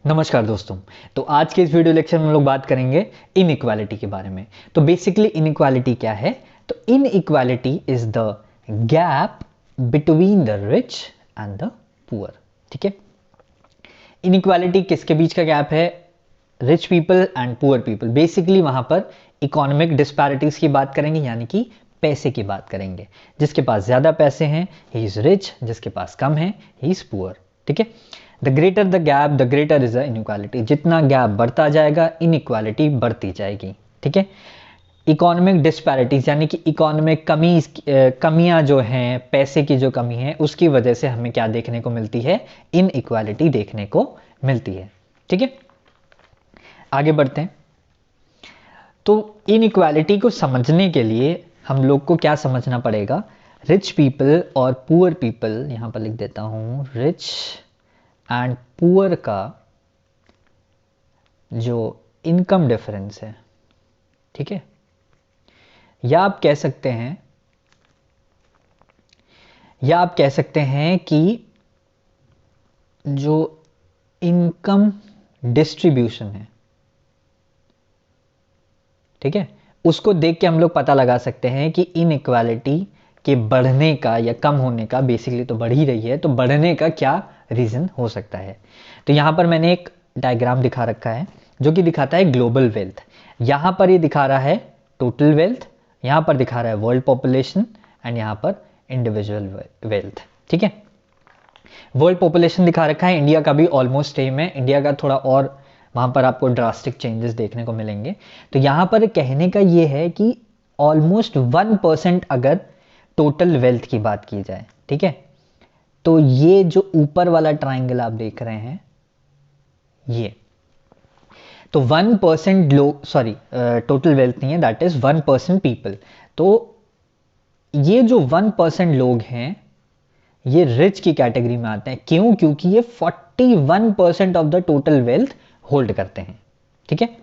नमस्कार दोस्तों। तो आज के इस वीडियो लेक्चर में हम लोग बात करेंगे इनइक्वालिटी के बारे में। तो बेसिकली इनइक्वालिटी क्या है? तो inequality is the gap between the rich and the poor. ठीक है, इनइक्वालिटी किसके बीच का गैप है? Rich people and poor people. Basically वहां पर इकोनॉमिक डिस्पैरिटीज की बात करेंगे, यानी कि पैसे की बात करेंगे। जिसके पास ज्यादा पैसे हैं ही इज रिच, जिसके पास कम है ही इज पुअर। ठीक है, the greater the gap the greater is the inequality. जितना गैप बढ़ता जाएगा इनइक्वालिटी बढ़ती जाएगी। ठीक है, इकोनॉमिक डिस्पैरिटीज यानी कि इकोनॉमिक कमियां जो हैं, पैसे की जो कमी है उसकी वजह से हमें क्या देखने को मिलती है? इनइक्वालिटी देखने को मिलती है। ठीक है, आगे बढ़ते हैं। तो इनइक्वालिटी को समझने के लिए हम लोग को क्या समझना पड़ेगा? रिच पीपल और पुअर पीपल, यहां पर लिख देता हूं, रिच एंड पुअर का जो इनकम डिफरेंस है। ठीक है, या आप कह सकते हैं कि जो इनकम डिस्ट्रीब्यूशन है, ठीक है, उसको देख के हम लोग पता लगा सकते हैं कि इनइक्वालिटी के बढ़ने का या कम होने का, बेसिकली तो बढ़ ही रही है, तो बढ़ने का क्या रीजन हो सकता है। तो यहां पर मैंने एक डायग्राम दिखा रखा है जो कि दिखाता है ग्लोबल वेल्थ। यहां पर ये दिखा रहा है टोटल वेल्थ, यहां पर दिखा रहा है वर्ल्ड पॉपुलेशन एंड यहां पर इंडिविजुअल वेल्थ। ठीक है, वर्ल्ड पॉपुलेशन दिखा रखा है, इंडिया का भी ऑलमोस्ट सेम है, इंडिया का थोड़ा और वहां पर आपको ड्रास्टिक चेंजेस देखने को मिलेंगे। तो यहां पर कहने का ये है कि ऑलमोस्ट 1% अगर टोटल वेल्थ की बात की जाए, ठीक है, तो ये जो ऊपर वाला ट्राइंगल आप देख रहे हैं, ये तो 1% लोग, सॉरी टोटल वेल्थ नहीं है, दैट इज 1% पीपल। तो ये जो 1% लोग हैं ये रिच की कैटेगरी में आते हैं। क्यों? क्योंकि ये 41% of the total wealth hold करते हैं। ठीक है,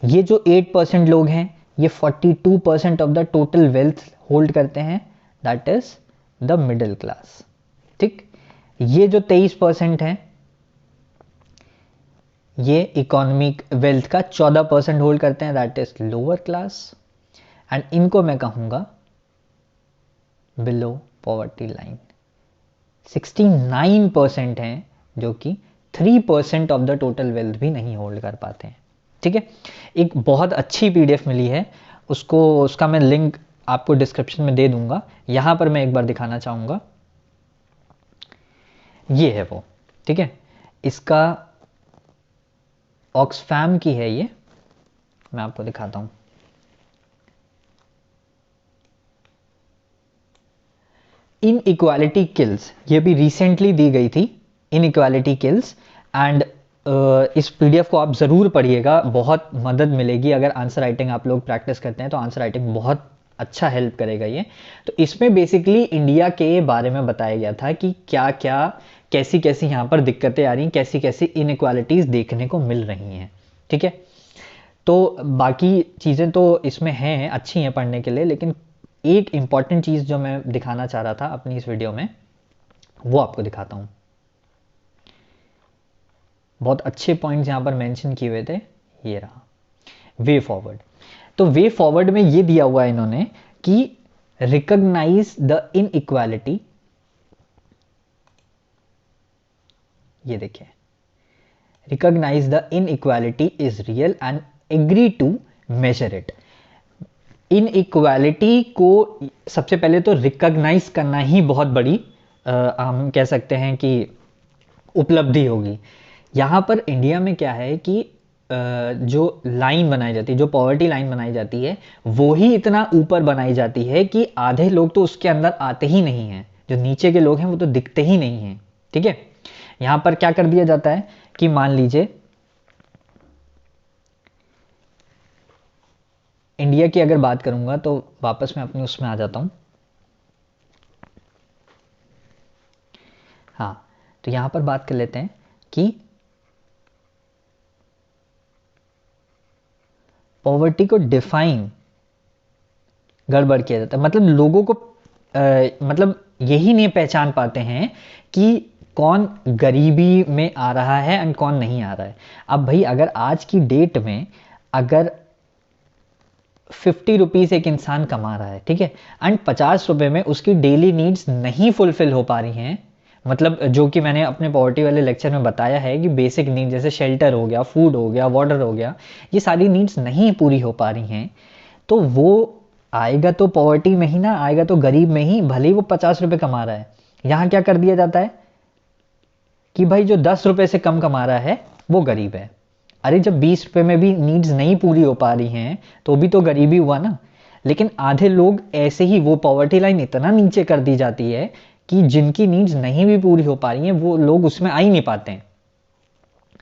ये जो 8% लोग हैं ये 42% of the total wealth hold करते हैं, that is the middle class. ठीक, ये जो 23% है ये इकोनॉमिक वेल्थ का 14% होल्ड करते हैं, that is lower class. And इनको मैं कहूंगा बिलो पॉवर्टी लाइन। 69% हैं जो कि 3% ऑफ द टोटल वेल्थ भी नहीं होल्ड कर पाते हैं। ठीक है, एक बहुत अच्छी पीडीएफ मिली है, उसका मैं लिंक आपको डिस्क्रिप्शन में दे दूंगा। यहां पर मैं एक बार दिखाना चाहूंगा, ये है वो। ठीक है, इसका ऑक्सफैम की है, ये मैं आपको दिखाता हूं। इन इक्वालिटी किल्स, ये भी रिसेंटली दी गई थी, इन इक्वालिटी किल्स। एंड इस पीडीएफ को आप ज़रूर पढ़िएगा, बहुत मदद मिलेगी। अगर आंसर राइटिंग आप लोग प्रैक्टिस करते हैं तो आंसर राइटिंग बहुत अच्छा हेल्प करेगा ये। तो इसमें बेसिकली इंडिया के बारे में बताया गया था कि क्या क्या कैसी कैसी यहाँ पर दिक्कतें आ रही हैं, कैसी कैसी इनइक्वालिटीज़ देखने को मिल रही हैं। ठीक है, तो बाकी चीज़ें तो इसमें हैं, अच्छी हैं पढ़ने के लिए, लेकिन एक इंपॉर्टेंट चीज़ जो मैं दिखाना चाह रहा था अपनी इस वीडियो में, वो आपको दिखाता हूँ। बहुत अच्छे पॉइंट्स यहाँ पर मेंशन किए हुए थे, ये रहा वे फॉरवर्ड। तो वे फॉरवर्ड में ये दिया हुआ है इन्होंने कि रिकॉग्नाइज द इनइक्वालिटी, ये देखिए, recognise the inequality is real and agree to measure it. Inequality को सबसे पहले तो रिकॉग्नाइज करना ही बहुत बड़ी हम कह सकते हैं कि उपलब्धि होगी। यहाँ पर इंडिया में क्या है कि जो लाइन बनाई जाती है, जो पॉवर्टी लाइन बनाई जाती है, वो ही इतना ऊपर बनाई जाती है कि आधे लोग तो उसके अंदर आते ही नहीं हैं, जो नीचे के लोग हैं वो तो दिखते ही नहीं हैं। ठीक है, यहाँ पर क्या कर दिया जाता है कि मान लीजिए इंडिया की अगर बात करूंगा तो वापस मैं अपने उसमें आ जाता हूं। हाँ, तो यहां पर बात कर लेते हैं कि पॉवर्टी को डिफाइन गड़बड़ किया जाता है। मतलब लोगों को मतलब यही नहीं पहचान पाते हैं कि कौन गरीबी में आ रहा है एंड कौन नहीं आ रहा है। अब भाई अगर आज की डेट में अगर 50 रुपीज़ एक इंसान कमा रहा है, ठीक है, एंड 50 रुपये में उसकी डेली नीड्स नहीं फुलफिल हो पा रही हैं, मतलब जो कि मैंने अपने पॉवर्टी वाले लेक्चर में बताया है कि बेसिक नीड जैसे शेल्टर हो गया, फूड हो गया, वाटर हो गया, ये सारी नीड्स नहीं पूरी हो पा रही हैं, तो वो आएगा तो पॉवर्टी में ही ना, आएगा तो गरीब में ही, भले ही वो 50 रुपये कमा रहा है। यहाँ क्या कर दिया जाता है कि भाई जो 10 रुपये से कम कमा रहा है वो गरीब है। अरे जब 20 रुपये में भी नीड्स नहीं पूरी हो पा रही हैं तो भी तो गरीबी हुआ ना। लेकिन आधे लोग ऐसे ही, वो पॉवर्टी लाइन इतना नीचे कर दी जाती है कि जिनकी नीड्स नहीं भी पूरी हो पा रही हैं वो लोग उसमें आ ही नहीं पाते हैं।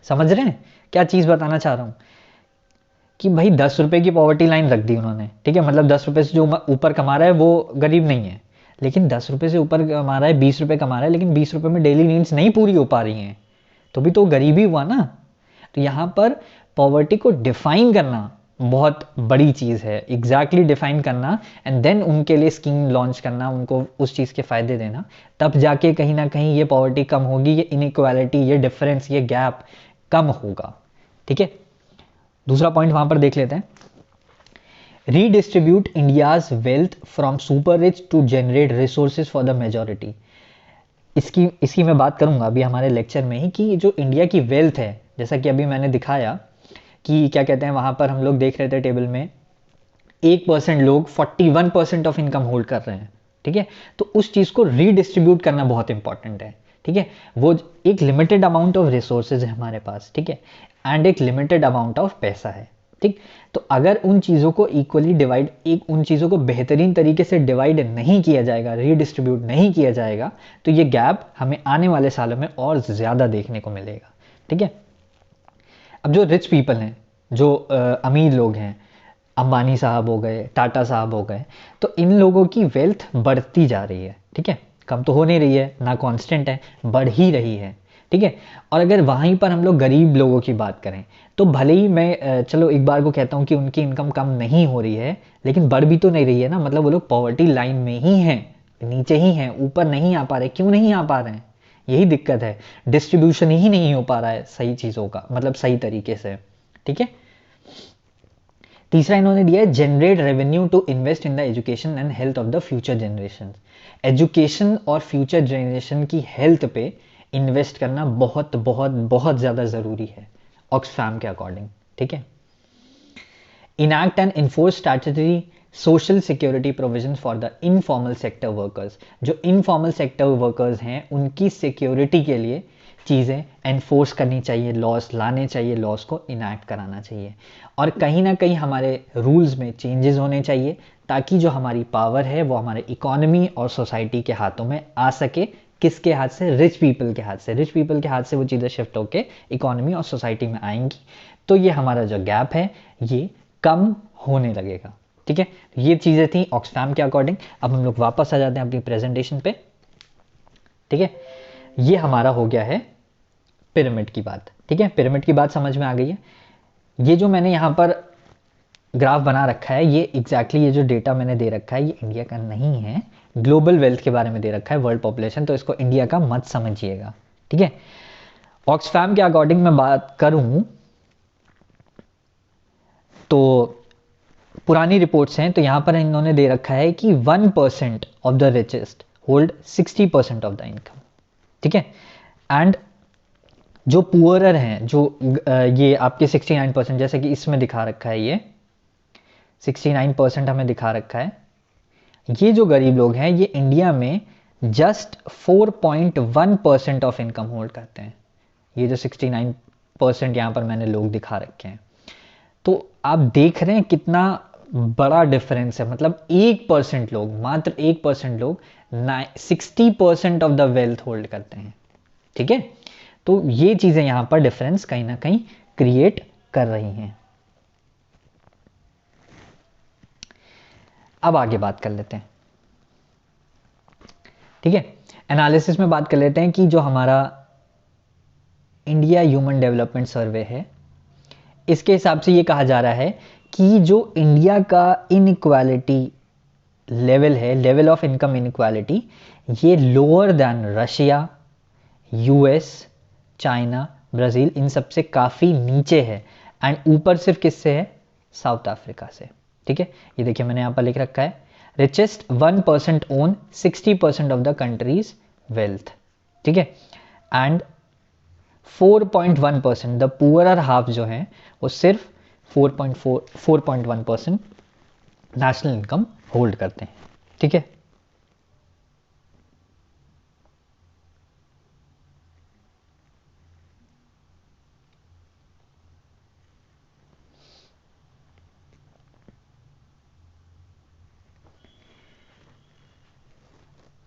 समझ रहे हैं क्या चीज़ बताना चाह रहा हूँ? कि भाई 10 रुपये की पॉवर्टी लाइन रख दी उन्होंने, ठीक है, मतलब 10 रुपये से जो ऊपर कमा रहा है वो गरीब नहीं है, लेकिन 10 रुपये से ऊपर कमा रहा है, 20 रुपये कमा रहा है, लेकिन 20 रुपये में डेली नीड्स नहीं पूरी हो पा रही हैं, तो भी तो गरीबी हुआ ना। तो यहाँ पर पॉवर्टी को डिफाइन करना बहुत बड़ी चीज़ है, एग्जैक्टली डिफाइन करना एंड देन उनके लिए स्कीम लॉन्च करना, उनको उस चीज़ के फ़ायदे देना, तब जाके कहीं ना कहीं ये पॉवर्टी कम होगी, ये इनइक्वालिटी, ये डिफरेंस, ये गैप कम होगा। ठीक है, दूसरा पॉइंट वहाँ पर देख लेते हैं। Redistribute India's wealth from super rich to generate resources for the majority. इसकी मैं बात करूंगा अभी हमारे लेक्चर में ही कि जो इंडिया की वेल्थ है, जैसा कि अभी मैंने दिखाया कि क्या कहते हैं, वहाँ पर हम लोग देख रहे थे टेबल में 1% लोग 41% ऑफ इनकम होल्ड कर रहे हैं। ठीक है, तो उस चीज़ को रीडिस्ट्रीब्यूट करना बहुत इंपॉर्टेंट है। ठीक है, वो एक लिमिटेड अमाउंट ऑफ रिसोर्सेज है हमारे पास, ठीक है, एंड एक लिमिटेड अमाउंट ऑफ पैसा है। ठीक, तो अगर उन चीज़ों को इक्वली डिवाइड, उन चीज़ों को बेहतरीन तरीके से डिवाइड नहीं किया जाएगा, रीडिस्ट्रीब्यूट नहीं किया जाएगा, तो ये गैप हमें आने वाले सालों में और ज़्यादा देखने को मिलेगा। ठीक है, अब जो रिच पीपल हैं, जो अमीर लोग हैं, अंबानी साहब हो गए, टाटा साहब हो गए, तो इन लोगों की वेल्थ बढ़ती जा रही है। ठीक है, कम तो हो नहीं रही है ना, कांस्टेंट है, बढ़ ही रही है। ठीक है, और अगर वहीं पर हम लोग गरीब लोगों की बात करें तो भले ही मैं चलो एक बार को कहता हूँ कि उनकी इनकम कम नहीं हो रही है, लेकिन बढ़ भी तो नहीं रही है ना, मतलब वो लोग पॉवर्टी लाइन में ही हैं, नीचे ही हैं, ऊपर नहीं आ पा रहे। क्यों नहीं आ पा रहे हैं? यही दिक्कत है, डिस्ट्रीब्यूशन ही नहीं हो पा रहा है सही चीज़ों का, मतलब सही तरीके से। ठीक है, तीसरा इन्होंने दिया है generate revenue to invest in the education and health of the future generation. Education और फ्यूचर जनरेशन की हेल्थ पे इन्वेस्ट करना बहुत बहुत बहुत ज़्यादा ज़रूरी है ऑक्सफैम के अकॉर्डिंग। ठीक है, enact and enforce statutory social security provision for the informal sector workers. जो इनफॉर्मल सेक्टर वर्कर्स हैं उनकी सिक्योरिटी के लिए चीज़ें एनफोर्स करनी चाहिए, लॉस लाने चाहिए, लॉस को इनैक्ट कराना चाहिए, और कहीं ना कहीं हमारे रूल्स में चेंजेस होने चाहिए ताकि जो हमारी पावर है वो हमारे इकोनॉमी और सोसाइटी के हाथों में आ सके। किसके हाथ से? रिच पीपल के हाथ से। रिच पीपल के हाथ से वो चीज़ें शिफ्ट होके इकोनॉमी और सोसाइटी में आएंगी, तो ये हमारा जो गैप है ये कम होने लगेगा। ठीक है, ये चीज़ें थी ऑक्सफैम के अकॉर्डिंग। अब हम लोग वापस आ जाते हैं अपनी प्रेजेंटेशन पे। ठीक है, ये हमारा हो गया है पिरामिड की बात। ठीक है, पिरामिड की बात समझ में आ गई है। ये जो मैंने यहाँ पर ग्राफ बना रखा है, ये एग्जैक्टली ये जो डेटा मैंने दे रखा है ये इंडिया का नहीं है, ग्लोबल वेल्थ के बारे में दे रखा है, वर्ल्ड पॉपुलेशन, तो इसको इंडिया का मत समझिएगा। ठीक है, ऑक्सफैम के अकॉर्डिंग मैं बात करूं तो पुरानी रिपोर्ट्स हैं, तो यहाँ पर इन्होंने दे रखा है कि 1% of the richest hold 60% of the income. ठीक है, एंड जो पुअरर हैं, जो ये आपके 69%, जैसे कि इसमें दिखा रखा है, ये 69% हमें दिखा रखा है, ये जो गरीब लोग हैं ये इंडिया में जस्ट 4.1% ऑफ इनकम होल्ड करते हैं। ये जो 69% यहाँ पर मैंने लोग दिखा रखे हैं, तो आप देख रहे हैं कितना बड़ा डिफरेंस है। मतलब 1% लोग, मात्र 1% लोग 60% ऑफ द वेल्थ होल्ड करते हैं। ठीक है, तो ये चीजें यहां पर डिफरेंस कहीं ना कहीं क्रिएट कर रही हैं। अब आगे बात कर लेते हैं। ठीक है, एनालिसिस में बात कर लेते हैं कि जो हमारा इंडिया ह्यूमन डेवलपमेंट सर्वे है, इसके हिसाब से ये कहा जा रहा है कि जो इंडिया का इनइक्वालिटी लेवल है, लेवल ऑफ इनकम इनइक्वालिटी, ये lower than Russia, US, China, Brazil, इन सब से काफ़ी नीचे है। एंड ऊपर सिर्फ किससे है? साउथ अफ्रीका से। ठीक है, ये देखिए मैंने यहाँ पर लिख रखा है, richest 1% own 60% of the countries wealth. ठीक है, एंड 4.1% द पुअरर हाफ जो है वो सिर्फ 4.1% नेशनल इनकम होल्ड करते हैं। ठीक है,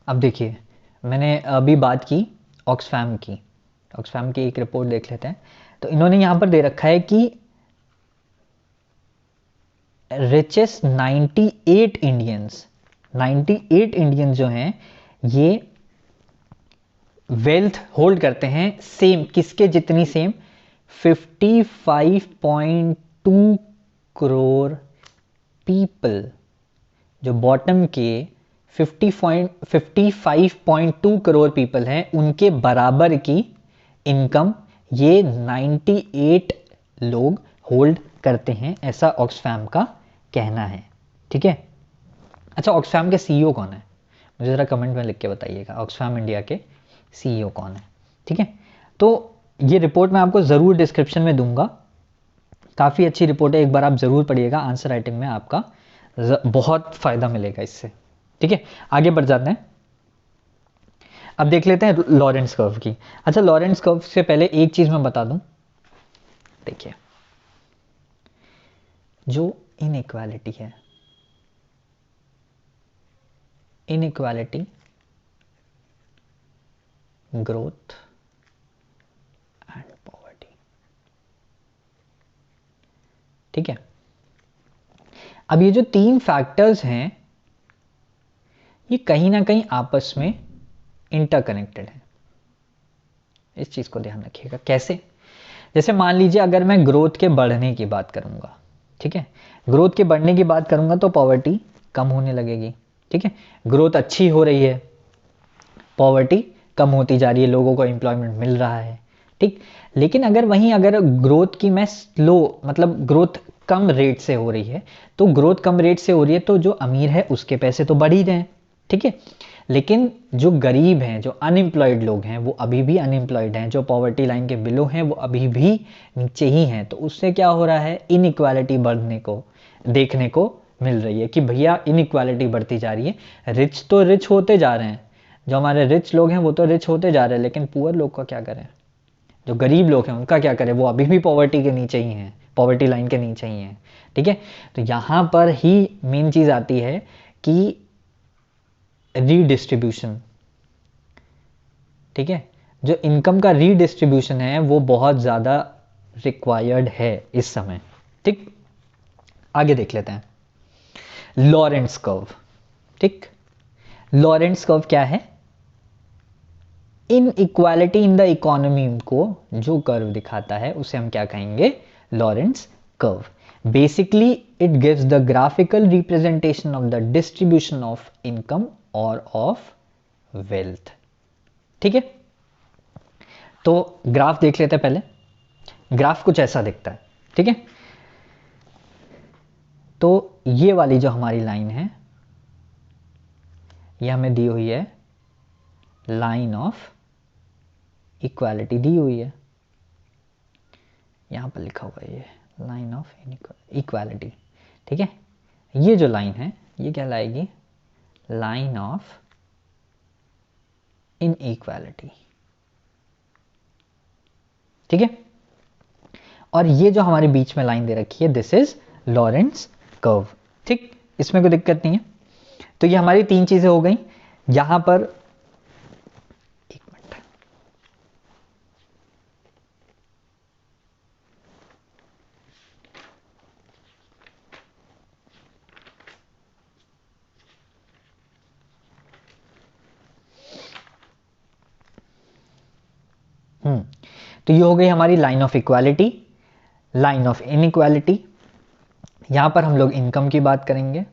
अब देखिए मैंने अभी बात की ऑक्सफैम की, ऑक्सफैम की एक रिपोर्ट देख लेते हैं। तो इन्होंने यहाँ पर दे रखा है कि रिचेस्ट 98 इंडियंस, 98 इंडियंस जो हैं ये वेल्थ होल्ड करते हैं सेम, किसके जितनी? सेम 55.2 करोड़ पीपल, जो बॉटम के 55.2 करोड़ पीपल हैं उनके बराबर की इनकम ये 98 लोग होल्ड करते हैं, ऐसा ऑक्सफैम का कहना है। ठीक है, अच्छा ऑक्सफैम के सीईओ कौन है? मुझे ज़रा कमेंट में लिख के बताइएगा, ऑक्सफैम इंडिया के सीईओ कौन है? ठीक है, तो ये रिपोर्ट मैं आपको ज़रूर डिस्क्रिप्शन में दूंगा, काफ़ी अच्छी रिपोर्ट है, एक बार आप ज़रूर पढ़िएगा, आंसर राइटिंग में आपका बहुत फ़ायदा मिलेगा इससे। ठीक है, आगे बढ़ जाते हैं। अब देख लेते हैं लॉरेंस कर्व की। अच्छा, लॉरेंस कर्व से पहले एक चीज़ मैं बता दूं, देखिए जो इनइक्वालिटी है, इनइक्वालिटी, ग्रोथ एंड पॉवर्टी। ठीक है, अब ये जो तीन फैक्टर्स हैं ये कहीं ना कहीं आपस में इंटरकनेक्टेड है, इस चीज को ध्यान रखिएगा। कैसे? जैसे मान लीजिए अगर मैं ग्रोथ के बढ़ने की बात करूंगा, ठीक है, ग्रोथ के बढ़ने की बात करूंगा तो पॉवर्टी कम होने लगेगी। ठीक है, ग्रोथ अच्छी हो रही है, पॉवर्टी कम होती जा रही है, लोगों को एम्प्लॉयमेंट मिल रहा है। ठीक, लेकिन अगर ग्रोथ की मैं स्लो, मतलब ग्रोथ कम रेट से हो रही है, तो ग्रोथ कम रेट से हो रही है तो जो अमीर है उसके पैसे तो बढ़ ही रहे हैं। ठीक है, लेकिन जो गरीब हैं, जो अनएम्प्लॉयड लोग हैं वो अभी भी अनएम्प्लॉयड हैं, जो पॉवर्टी लाइन के बिलो हैं वो अभी भी नीचे ही हैं। तो उससे क्या हो रहा है? इनइक्वालिटी बढ़ने को देखने को मिल रही है कि भैया इनइक्वालिटी बढ़ती जा रही है, रिच तो रिच होते जा रहे हैं, जो हमारे रिच लोग हैं वो तो रिच होते जा रहे हैं, लेकिन पुअर लोग का क्या करें? जो गरीब लोग हैं उनका क्या करें? वो अभी भी पॉवर्टी के नीचे ही हैं, पॉवर्टी लाइन के नीचे ही हैं। ठीक है, तो यहाँ पर ही मेन चीज़ आती है कि रीडिस्ट्रीब्यूशन। ठीक है, जो इनकम का रीडिस्ट्रीब्यूशन है वो बहुत ज़्यादा रिक्वायर्ड है इस समय। ठीक, आगे देख लेते हैं लॉरेंस कर्व। ठीक, लॉरेंस कर्व क्या है? इन इक्वालिटी इन द इकोनॉमी को जो कर्व दिखाता है उसे हम क्या कहेंगे? Lawrence curve. Basically it gives the graphical representation of the distribution of income और ऑफ वेल्थ। ठीक है, तो ग्राफ देख लेते हैं पहले। ग्राफ कुछ ऐसा दिखता है। ठीक है, तो ये वाली जो हमारी लाइन है ये हमें दी हुई है लाइन ऑफ इक्वालिटी, दी हुई है, यहां पर लिखा हुआ है ये लाइन ऑफ इक्वालिटी। ठीक है, ये जो लाइन है ये क्या लाएगी? Line of inequality. ठीक है, और ये जो हमारे बीच में लाइन दे रखी है दिस इज लॉरेंस कर्व। ठीक, इसमें कोई दिक्कत नहीं है। तो ये हमारी तीन चीजें हो गई। यहां पर एक मिनट, तो ये हो गई हमारी line of equality, line of inequality. यहां पर हम लोग इनकम की बात करेंगे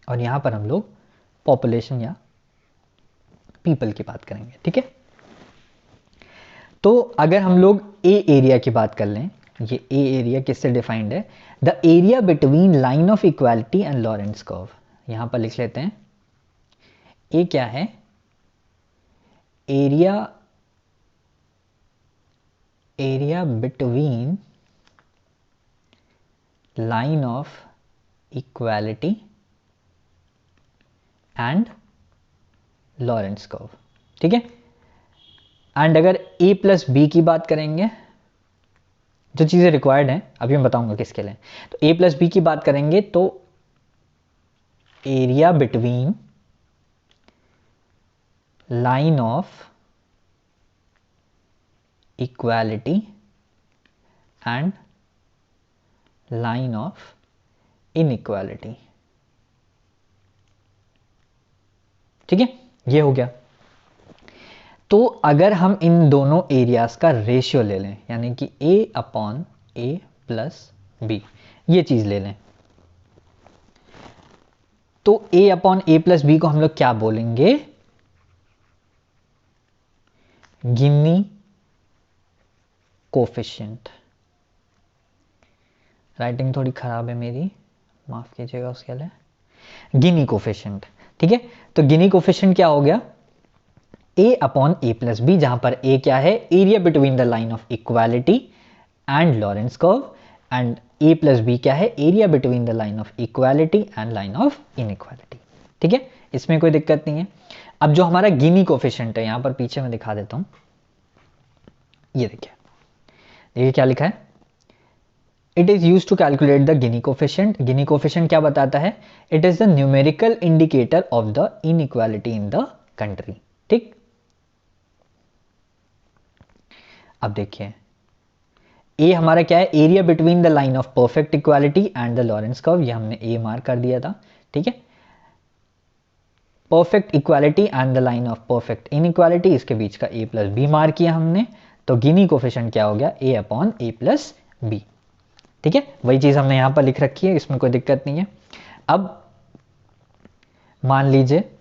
और यहां पर हम लोग पॉपुलेशन या पीपल की बात करेंगे। ठीक है, तो अगर हम लोग ए एरिया की बात कर लें, ये ए एरिया किससे डिफाइंड है? The area between line of equality and Lorenz curve. यहां पर लिख लेते हैं, ए क्या है? Area between line of equality and Lorenz curve, ठीक है। एंड अगर a प्लस बी की बात करेंगे, जो चीज़ें रिक्वायर्ड हैं अभी मैं बताऊंगा किसके लिए, तो a प्लस बी की बात करेंगे तो area between line of equality and line of inequality, ठीक है, ये हो गया। तो अगर हम इन दोनों एरियाज का रेशियो ले लें, यानी कि a upon a plus B, ये चीज ले लें, तो a upon a plus B को हम लोग क्या बोलेंगे? गिनी कोफिशिएंट। राइटिंग थोड़ी खराब है मेरी, माफ कीजिएगा उसके लिए। गिनी कोफिशिएंट, ठीक है। तो गिनी कोफिशिएंट क्या हो गया? a upon a plus B, जहां पर a क्या है? Area between the line of equality and Lorenz curve, and a plus B क्या है? Area between the line of equality and line of inequality, ठीक है, इसमें कोई दिक्कत नहीं है। अब जो हमारा गिनी कोफिशिएंट है, यहां पर पीछे मैं दिखा देता हूं, ये देखिए क्या लिखा है? It is use to calculate the Gini coefficient. Gini coefficient क्या बताता है? It is the numerical indicator of the inequality in the country, ठीक। अब देखिए, ए हमारा क्या है? Area between the line of perfect equality and the Lorenz curve, ये हमने ए मार्क कर दिया था, ठीक है। Perfect equality and the line of perfect inequality, इसके बीच का ए प्लस बी मार्क किया हमने, तो गिनी कोफिशिएंट क्या हो गया? ए अपॉन ए प्लस बी, ठीक है। वही चीज हमने यहां पर लिख रखी है, इसमें कोई दिक्कत नहीं है। अब मान लीजिए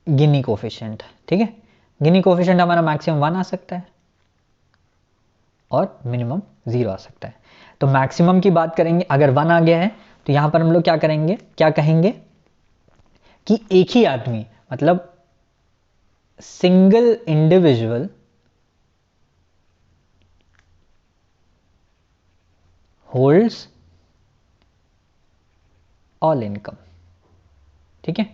गिनी कोफिशिएंट, ठीक है। गिनी कोफिशिएंट हमारा मैक्सिमम 1 आ सकता है और मिनिमम 0 आ सकता है। तो मैक्सिमम की बात करेंगे, अगर 1 आ गया है तो यहां पर हम लोग क्या करेंगे, क्या कहेंगे कि एक ही आदमी, मतलब single individual holds all income, ठीक है।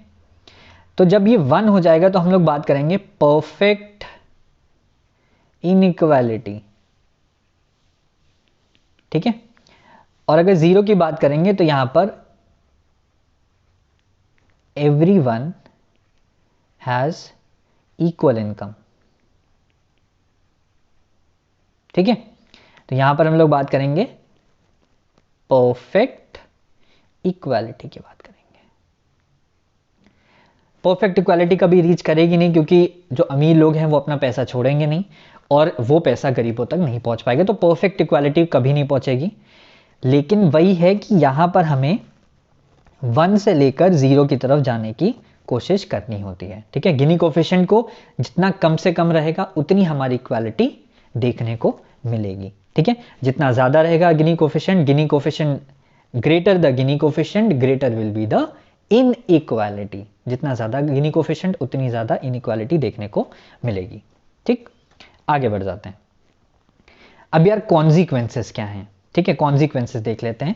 तो जब ये 1 हो जाएगा तो हम लोग बात करेंगे परफेक्ट इनइक्वालिटी, ठीक है। और अगर 0 की बात करेंगे तो यहां पर एवरीवन हैज इक्वल इनकम, ठीक है। तो यहां पर हम लोग बात करेंगे परफेक्ट इक्वालिटी की बात करेंगे। परफेक्ट इक्वालिटी कभी रीच करेगी नहीं, क्योंकि जो अमीर लोग हैं वो अपना पैसा छोड़ेंगे नहीं और वो पैसा गरीबों तक नहीं पहुंच पाएगा, तो परफेक्ट इक्वालिटी कभी नहीं पहुंचेगी। लेकिन वही है कि यहां पर हमें 1 से लेकर 0 की तरफ जाने की कोशिश करनी होती है, ठीक है। गिनी कोफिशिएंट को जितना कम से कम रहेगा उतनी हमारी इक्वालिटी देखने को मिलेगी, ठीक है। जितना ज्यादा रहेगा Gini coefficient greater the Gini coefficient greater will be the inequality. जितना ज्यादा गिनी कोफिशिएंट उतनी ज्यादा इनइक्वालिटी देखने को मिलेगी, ठीक। आगे बढ़ जाते हैं। अब यार कॉन्सिक्वेंसेस क्या हैं, ठीक है, कॉन्सिक्वेंसेस देख लेते हैं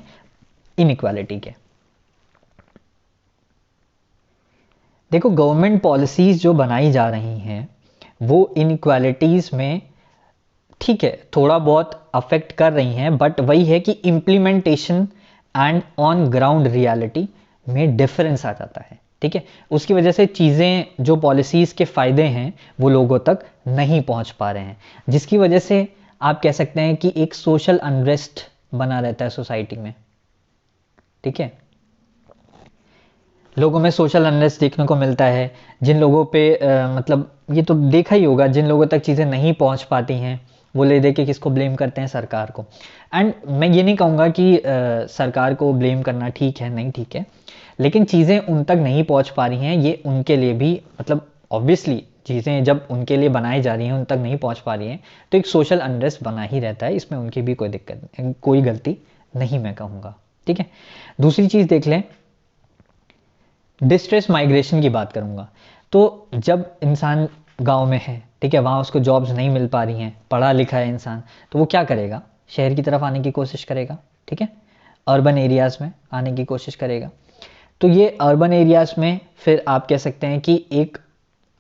इनइक्वालिटी के। देखो, गवर्नमेंट पॉलिसीज जो बनाई जा रही हैं वो इनइक्वालिटीज में, ठीक है, थोड़ा बहुत अफेक्ट कर रही हैं, बट वही है कि implementation and on ground reality में डिफरेंस आ जाता है, ठीक है। उसकी वजह से चीज़ें, जो पॉलिसीज़ के फ़ायदे हैं वो लोगों तक नहीं पहुंच पा रहे हैं, जिसकी वजह से आप कह सकते हैं कि एक सोशल अनरेस्ट बना रहता है सोसाइटी में, ठीक है। लोगों में सोशल अनरेस्ट देखने को मिलता है। जिन लोगों पे मतलब ये तो देखा ही होगा, जिन लोगों तक चीज़ें नहीं पहुंच पाती हैं वो ले दे के किसको ब्लेम करते हैं, सरकार को। एंड मैं ये नहीं कहूँगा कि सरकार को ब्लेम करना ठीक है, नहीं ठीक है, लेकिन चीज़ें उन तक नहीं पहुँच पा रही हैं, ये उनके लिए भी मतलब ऑब्वियसली चीज़ें जब उनके लिए बनाई जा रही हैं उन तक नहीं पहुँच पा रही हैं तो एक सोशल अनरेस्ट बना ही रहता है, इसमें उनकी भी कोई दिक्कत, कोई गलती नहीं मैं कहूँगा, ठीक है। दूसरी चीज़ देख लें, डिस्ट्रेस माइग्रेशन की बात करूँगा। तो जब इंसान गांव में है, ठीक है, वहाँ उसको जॉब्स नहीं मिल पा रही हैं, पढ़ा लिखा है इंसान, तो वो क्या करेगा, शहर की तरफ आने की कोशिश करेगा, ठीक है, अर्बन एरियाज़ में आने की कोशिश करेगा। तो ये अर्बन एरियाज़ में फिर आप कह सकते हैं कि एक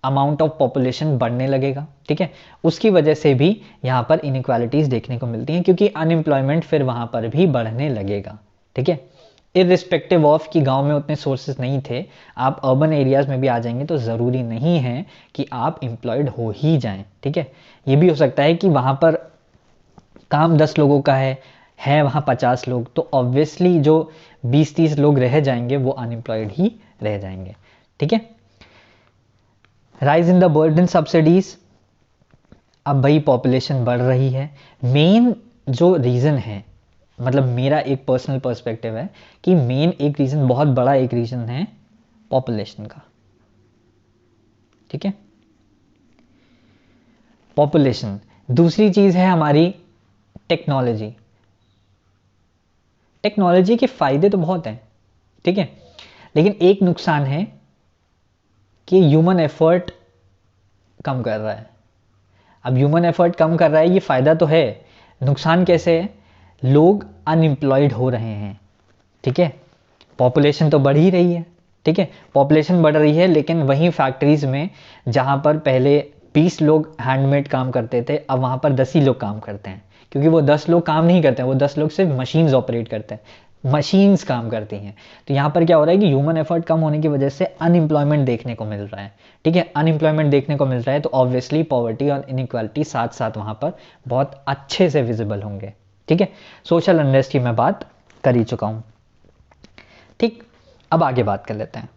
अमाउंट ऑफ पॉपुलेशन बढ़ने लगेगा, ठीक है, उसकी वजह से भी यहाँ पर इनइक्वालिटीज़ देखने को मिलती हैं, क्योंकि अनएम्प्लॉयमेंट फिर वहाँ पर भी बढ़ने लगेगा, ठीक है। इर्रिस्पेक्टिव ऑफ कि गांव में उतने सोर्सेज नहीं थे, आप अर्बन एरियाज़ में भी आ जाएंगे तो ज़रूरी नहीं है कि आप एम्प्लॉयड हो ही जाएं, ठीक है। ये भी हो सकता है कि वहाँ पर काम 10 लोगों का है वहाँ 50 लोग, तो ऑब्वियसली जो 20-30 लोग रह जाएंगे वो अनएम्प्लॉयड ही रह जाएंगे, ठीक है। Rise in the burden subsidies, अब भाई पॉपुलेशन बढ़ रही है, मेन जो रीज़न है, मतलब मेरा एक पर्सनल पर्सपेक्टिव है कि मेन एक रीज़न, बहुत बड़ा एक रीज़न है पॉपुलेशन का, ठीक है, पॉपुलेशन। दूसरी चीज़ है हमारी टेक्नोलॉजी। टेक्नोलॉजी के फ़ायदे तो बहुत हैं, ठीक है, लेकिन एक नुकसान है कि ह्यूमन एफर्ट कम कर रहा है। अब ह्यूमन एफर्ट कम कर रहा है, ये फ़ायदा तो है, नुकसान कैसे है, लोग अनएम्प्लॉयड हो रहे हैं, ठीक है, पॉपुलेशन तो बढ़ ही रही है, ठीक है, पॉपुलेशन बढ़ रही है, लेकिन वहीं फैक्ट्रीज़ में जहाँ पर पहले 20 लोग हैंडमेड काम करते थे, अब वहाँ पर 10 ही लोग काम करते हैं, क्योंकि वो 10 लोग काम नहीं करते हैं, वो 10 लोग सिर्फ मशीन्स ऑपरेट करते हैं, मशीन्स काम करती हैं। तो यहाँ पर क्या हो रहा है कि ह्यूमन एफर्ट कम होने की वजह से अनएम्प्लॉयमेंट देखने को मिल रहा है, ठीक है, अनएम्प्लॉयमेंट देखने को मिल रहा है, तो ऑब्वियसली पॉवर्टी और इनइक्वालिटी साथ साथ वहाँ पर बहुत अच्छे से विजिबल होंगे, ठीक है। सोशल अनरेस्ट की मैं बात कर ही चुका हूँ, ठीक। अब आगे बात कर लेते हैं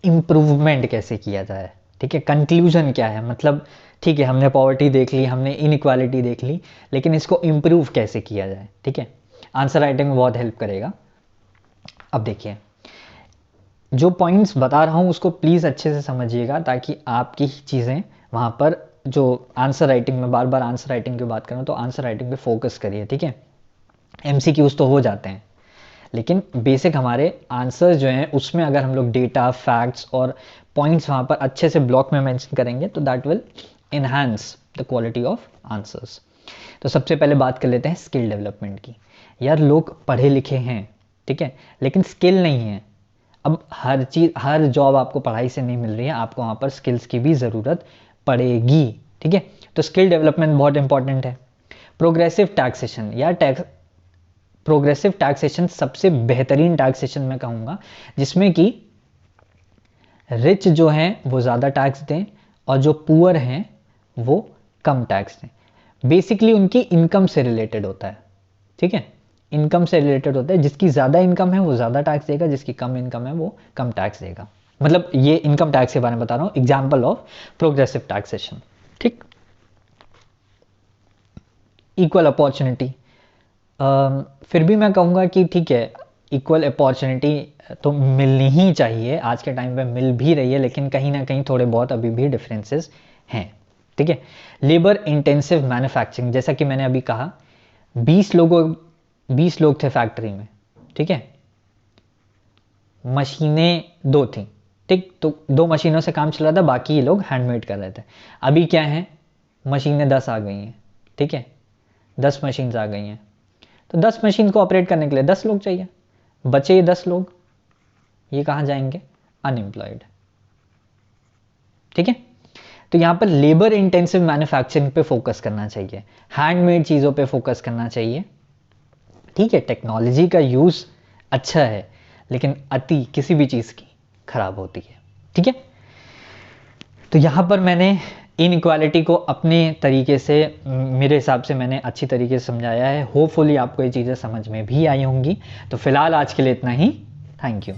इम्प्रूवमेंट कैसे किया जाए, ठीक है, कंक्लूजन क्या है, मतलब ठीक है हमने पॉवर्टी देख ली, हमने इनइक्वालिटी देख ली, लेकिन इसको इम्प्रूव कैसे किया जाए, ठीक है, आंसर राइटिंग में बहुत हेल्प करेगा। अब देखिए, जो पॉइंट्स बता रहा हूँ उसको प्लीज़ अच्छे से समझिएगा, ताकि आपकी चीज़ें वहाँ पर, जो आंसर राइटिंग में बार बार आंसर राइटिंग की बात करूँ तो आंसर राइटिंग पे फोकस करिए, ठीक है। MCQs तो हो जाते हैं, लेकिन बेसिक हमारे आंसर्स जो हैं उसमें अगर हम लोग डेटा, फैक्ट्स और पॉइंट्स वहाँ पर अच्छे से ब्लॉक में मेंशन करेंगे तो that will enhance the quality of answers. तो सबसे पहले बात कर लेते हैं स्किल डेवलपमेंट की। यार लोग पढ़े लिखे हैं, ठीक है, लेकिन स्किल नहीं है। अब हर चीज़, हर जॉब आपको पढ़ाई से नहीं मिल रही है, आपको वहाँ पर स्किल्स की भी ज़रूरत पड़ेगी, ठीक है। तो स्किल डेवलपमेंट बहुत इंपॉर्टेंट है। प्रोग्रेसिव टैक्सेशन, यार प्रोग्रेसिव टैक्सेशन सबसे बेहतरीन टैक्सेशन मैं कहूँगा, जिसमें कि रिच जो हैं वो ज़्यादा टैक्स दें और जो पुअर हैं वो कम टैक्स दें। बेसिकली उनकी इनकम से रिलेटेड होता है, ठीक है, इनकम से रिलेटेड होता है, जिसकी ज़्यादा इनकम है वो ज़्यादा टैक्स देगा, जिसकी कम इनकम है वो कम टैक्स देगा। मतलब ये इनकम टैक्स के बारे में बता रहा हूँ, एग्जाम्पल ऑफ प्रोग्रेसिव टैक्सेशन, ठीक। इक्वल अपॉर्चुनिटी, फिर भी मैं कहूँगा कि ठीक है, इक्वल अपॉर्चुनिटी तो मिलनी ही चाहिए, आज के टाइम पे मिल भी रही है, लेकिन कहीं ना कहीं थोड़े बहुत अभी भी डिफरेंसेस हैं, ठीक है। लेबर इंटेंसिव मैन्युफैक्चरिंग, जैसा कि मैंने अभी कहा, 20 लोग थे फैक्ट्री में, ठीक है, मशीनें 2 थी, ठीक, तो 2 मशीनों से काम चल रहा था, बाकी ये लोग हैंडमेड कर रहे थे। अभी क्या है, मशीनें 10 आ गई हैं, ठीक है, 10 मशीन्स आ गई हैं, तो 10 मशीन को ऑपरेट करने के लिए 10 लोग चाहिए, बचे ये 10 लोग, ये कहाँ जाएंगे, अनएम्प्लॉयड, ठीक है। तो यहाँ पर लेबर इंटेंसिव मैन्युफैक्चरिंग पे फोकस करना चाहिए, हैंडमेड चीज़ों पे फोकस करना चाहिए, ठीक है। टेक्नोलॉजी का यूज़ अच्छा है, लेकिन अति किसी भी चीज़ की खराब होती है, ठीक है। तो यहाँ पर मैंने इनइक्वालिटी को अपने तरीके से, मेरे हिसाब से मैंने अच्छी तरीके से समझाया है। होपफुली आपको ये चीज़ें समझ में भी आई होंगी। तो फिलहाल आज के लिए इतना ही। Thank you.